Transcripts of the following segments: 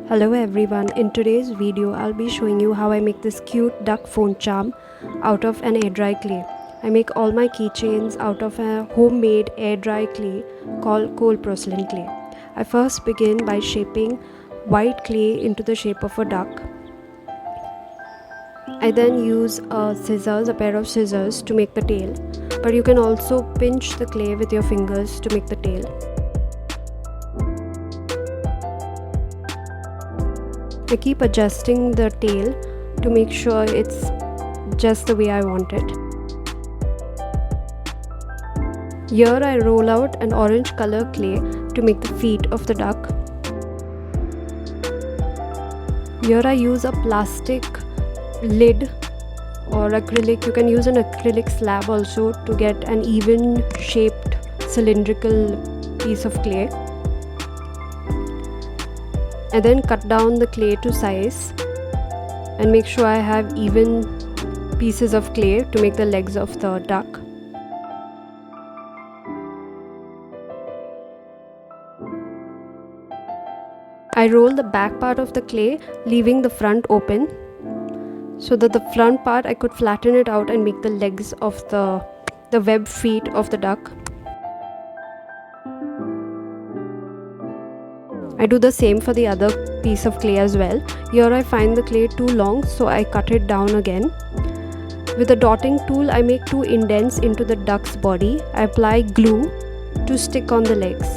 Hello everyone, in today's video I'll be showing you how I make this cute duck phone charm out of an air dry clay. I make all my keychains out of a homemade air dry clay called Procelain clay. I first begin by shaping white clay into the shape of a duck. I then use a pair of scissors to make the tail, but you can also pinch the clay with your fingers to make the tail. I keep adjusting the tail to make sure it's just the way I want it. Here I roll out an orange color clay to make the feet of the duck. Here I use a plastic lid or acrylic. You can use an acrylic slab also to get an even shaped cylindrical piece of clay. I then cut down the clay to size and make sure I have even pieces of clay to make the legs of the duck. I roll the back part of the clay, leaving the front open, so that the front part I could flatten it out and make the legs of the web feet of the duck. I do the same for the other piece of clay as well. Here I find the clay too long, so I cut it down again. With a dotting tool, I make 2 indents into the duck's body. I apply glue to stick on the legs.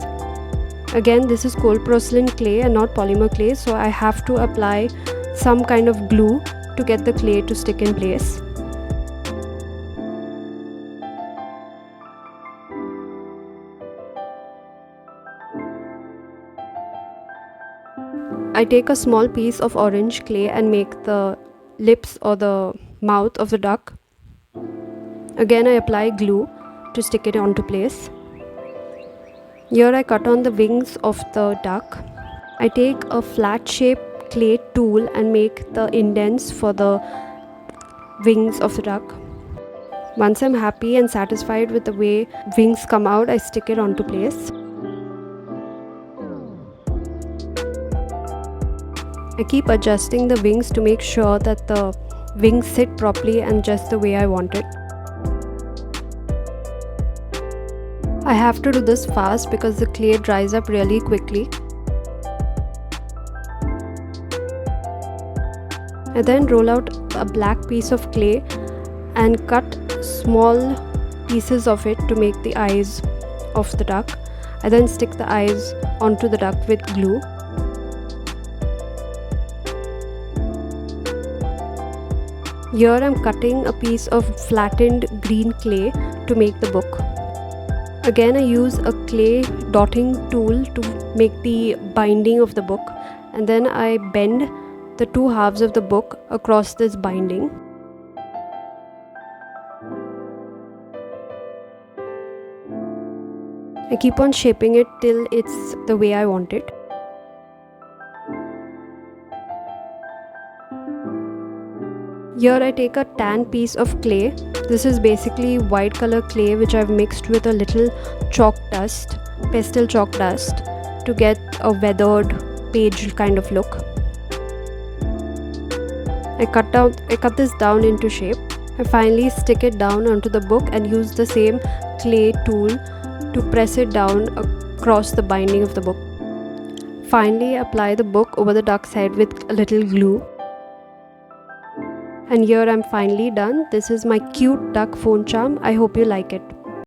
Again, this is cold porcelain clay and not polymer clay, so I have to apply some kind of glue to get the clay to stick in place. I take a small piece of orange clay and make the lips or the mouth of the duck. Again, I apply glue to stick it onto place. Here I cut on the wings of the duck. I take a flat shaped clay tool and make the indents for the wings of the duck. Once I'm happy and satisfied with the way wings come out, I stick it onto place. I keep adjusting the wings to make sure that the wings sit properly and just the way I want it. I have to do this fast because the clay dries up really quickly. I then roll out a black piece of clay and cut small pieces of it to make the eyes of the duck. I then stick the eyes onto the duck with glue. Here I am cutting a piece of flattened green clay to make the book. Again, I use a clay dotting tool to make the binding of the book, and then I bend the 2 halves of the book across this binding. I keep on shaping it till it's the way I want it. Here I take a tan piece of clay. This is basically white color clay which I've mixed with a little chalk dust, pastel chalk dust, to get a weathered page kind of look. I cut this down into shape. I finally stick it down onto the book and use the same clay tool to press it down across the binding of the book. Finally, apply the book over the duck's head with a little glue. And here I'm finally done. This is my cute duck phone charm. I hope you like it.